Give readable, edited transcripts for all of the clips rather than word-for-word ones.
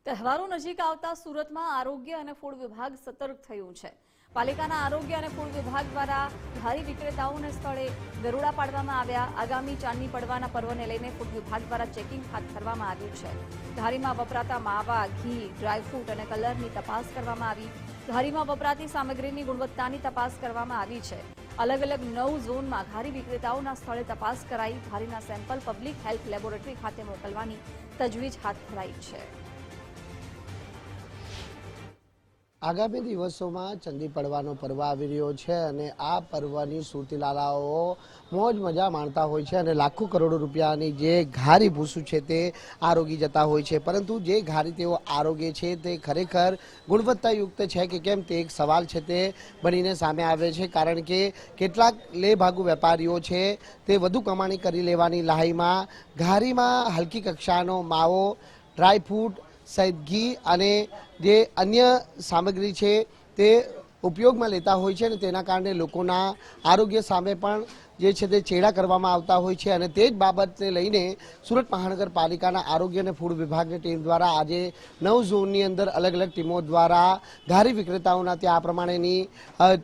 તહેવારો નજીક આવતા સુરતમાં આરોગ્ય અને ફૂડ વિભાગ સતર્ક થયું છે। પાલિકાના આરોગ્ય અને ફૂડ વિભાગ દ્વારા ધારી વિક્રેતાઓને સ્થળે દરોડા પાડવામાં આવ્યા। આગામી ચાંદની પડવાના પર્વને લઈને ફૂડ વિભાગ દ્વારા ચેકિંગ હાથ ધરવામાં આવ્યું છે। ધારીમાં વપરાતા માવા, ઘી, ડ્રાયફ્રૂટ અને કલરની તપાસ કરવામાં આવી। ધારીમાં વપરાતી સામગ્રીની ગુણવત્તાની તપાસ કરવામાં આવી છે। अलग अलग 9 ઝોનમાં ઘારી વિક્રેતાઓના સ્થળે તપાસ કરાઈ ઘારીના સેમ્પલ પબ્લિક હેલ્થ લેબોરેટરી ખાતે મોકલવાની તજવીજ હાથ ધરાઈ છે। આગામી દિવસોમાં ચંદી પડવાનો પર્વ આવી રહ્યો છે અને આ પર્વની સુરતીલાલાઓ મોજ મજા માણતા હોય છે અને લાખો કરોડો રૂપિયાની જે ઘારી ભૂસું છે તે આરોગી જતા હોય છે, પરંતુ જે ઘારી તેઓ આરોગે છે તે ખરેખર ગુણવત્તાયુક્ત છે કે કેમ તે એક સવાલ છે તે બનીને સામે આવે છે। કારણ કે કેટલાક લેભાગુ વેપારીઓ છે તે વધુ કમાણી કરી લેવાની લાહીમાં ઘારીમાં હલકી કક્ષાનો માવો, ડ્રાયફ્રૂટ સહિત ઘી અને જે અન્ય સામગ્રી છે તે ઉપયોગમાં લેતા હોય છે અને તેના કારણે લોકોના આરોગ્ય સામે પણ જે છે તે ચેડા કરવામાં આવતા હોય છે અને તે જ બાબતને લઈને સુરત મહાનગરપાલિકાના આરોગ્ય અને ફૂડ વિભાગની ટીમ દ્વારા આજે 9 ઝોનની અંદર અલગ અલગ ટીમો દ્વારા ઘારી વિક્રેતાઓના ત્યાં આ પ્રમાણેની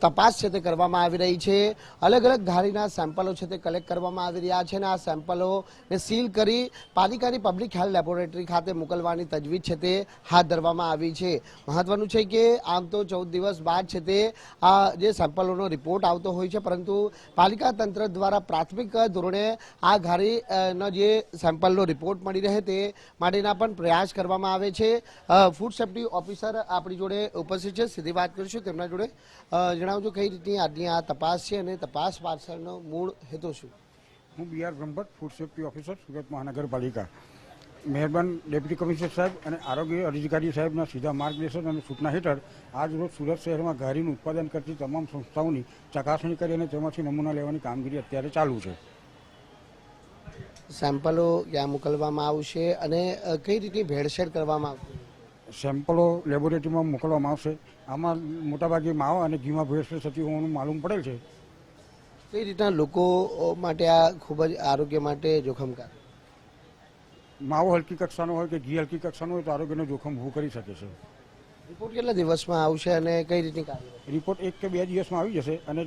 તપાસ છે તે કરવામાં આવી રહી છે। અલગ અલગ ઘારીના સેમ્પલો છે તે કલેક્ટ કરવામાં આવી રહ્યા છે અને આ સેમ્પલોને સીલ કરી પાલિકાની પબ્લિક હેલ્થ લેબોરેટરી ખાતે મોકલવાની તજવીજ છે તે હાથ ધરવામાં આવી છે। મહત્વનું છે કે આમ તો 14 દિવસ બાદ છે તે આ જે સેમ્પલોનો રિપોર્ટ આવતો હોય છે, પરંતુ પાલિકા તંત્ર દ્વારા પ્રાથમિક ધોરણે આ ઘારીનો જે સેમ્પલનો રિપોર્ટ મળી રહે તે માટેના પણ પ્રયાસ કરવામાં આવે છે। ફૂડ સેફ્ટી ઓફિસર આપણી જોડે ઉપસ્થિત છે, સીધી વાત કરીશું તેમના જોડે। જણાવજો કઈ રીતની આજની આ તપાસ છે અને તપાસ પાછળનો મૂળ હેતુ શું? હું B R Brahmbhatt, food safety officer, Surat મહાનગરપાલિકા। મહેરબાન ડેપ્યુટી કમિશનર સાહેબ અને આરોગ્ય અધિકારી સાહેબના સીધા માર્ગદર્શન અને સૂચના હેઠળ આજ રોજ સુરત શહેરમાં ઘારીનું ઉત્પાદન કરતી તમામ સંસ્થાઓની ચકાસણી કરી અને તેમાંથી નમૂના લેવાની કામગીરી અત્યારે ચાલુ છે। સેમ્પલો ક્યાં મોકલવામાં આવશે અને કઈ રીતની ભેળસેળ કરવામાં આવશે? સેમ્પલો લેબોરેટરીમાં મોકલવામાં આવશે। આમાં મોટાભાગે માવા અને ઘીમાં ભેળસેળ થતી હોવાનું માલુમ પડેલ છે। કઈ રીતના લોકો માટે આ ખૂબ જ આરોગ્ય માટે જોખમકારક? માવો હલકી કક્ષાનો હોય કે ઘી હલકી કક્ષાનો હોય તો આરોગ્યનું જોખમ ઊભું કરી શકે છે। રિપોર્ટ કેટલા દિવસમાં આવશે અને કઈ રીતની કાર્યવાહી? રિપોર્ટ 1 કે 2 દિવસમાં આવી જશે અને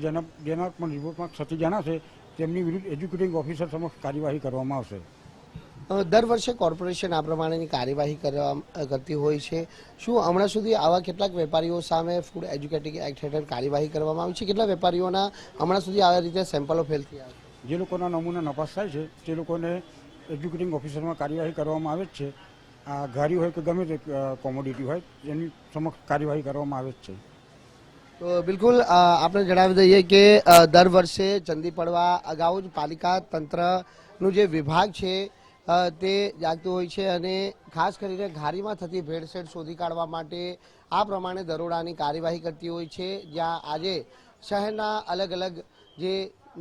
જેના પણ રિપોર્ટમાં ક્ષતિ જણાશે તેમની વિરુદ્ધ એજ્યુકેટિંગ ઓફિસર સમક્ષ કાર્યવાહી કરવામાં આવશે। દર વર્ષે કોર્પોરેશન આ પ્રમાણેની કાર્યવાહી કરતી હોય છે। શું હમણાં સુધી આવા કેટલાક વેપારીઓ સામે ફૂડ એજ્યુકેટિંગ એક્ટ હેઠળ કાર્યવાહી કરવામાં આવી છે? કેટલા વેપારીઓના હમણાં સુધી આ રીતે સેમ્પલો ફેલ થયા? જે લોકોના નમૂના નપાસ થાય છે તે લોકોને એજ્યુકેટિંગ ઓફિસરમાં કાર્યવાહી કરવામાં આવે જ છે। આ ઘારી હોય કે ગમે તે કોમોડિટી હોય એની સમક્ષ કાર્યવાહી કરવામાં આવે જ છે। તો બિલકુલ આપણે જણાવી દઈએ કે દર વર્ષે ચંદી પડવા અગાઉ જ પાલિકા તંત્રનું જે વિભાગ છે તે જાગતું હોય છે અને ખાસ કરીને ઘારીમાં થતી ભેળસેળ શોધી કાઢવા માટે આ પ્રમાણે દરોડાની કાર્યવાહી કરતી હોય છે। જ્યાં આજે શહેરના અલગ અલગ જે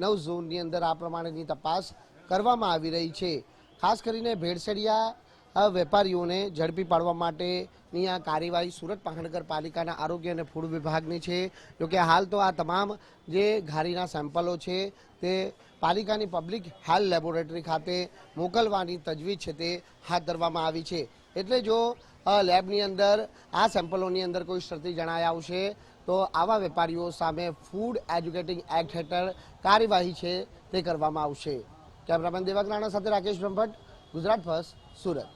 9 ઝોનની અંદર આ પ્રમાણેની તપાસ કરવામાં આવી રહી છે। ખાસ કરીને ભેળસેળિયા વેપારીઓને ઝડપી પાડવા માટેની આ કાર્યવાહી સુરત મહાનગરપાલિકાના આરોગ્ય અને ફૂડ વિભાગની છે। જોકે હાલ તો આ તમામ જે ઘારીના સેમ્પલો છે તે પાલિકાની પબ્લિક હેલ્થ લેબોરેટરી ખાતે મોકલવાની તજવીજ છે તે હાથ ધરવામાં આવી છે। એટલે જો લેબની અંદર આ સેમ્પલોની અંદર કોઈ ક્ષતિ જણાઈ આવશે તો આવા વેપારીઓ સામે ફૂડ એજ્યુકેટિંગ એક્ટ હેઠળ કાર્યવાહી છે તે કરવામાં આવશે। કેમેરામેન દેવક રાણા સાથે રાકેશ બ્રહ્મભટ્ટ, ગુજરાત ફર્સ્ટ, સુરત।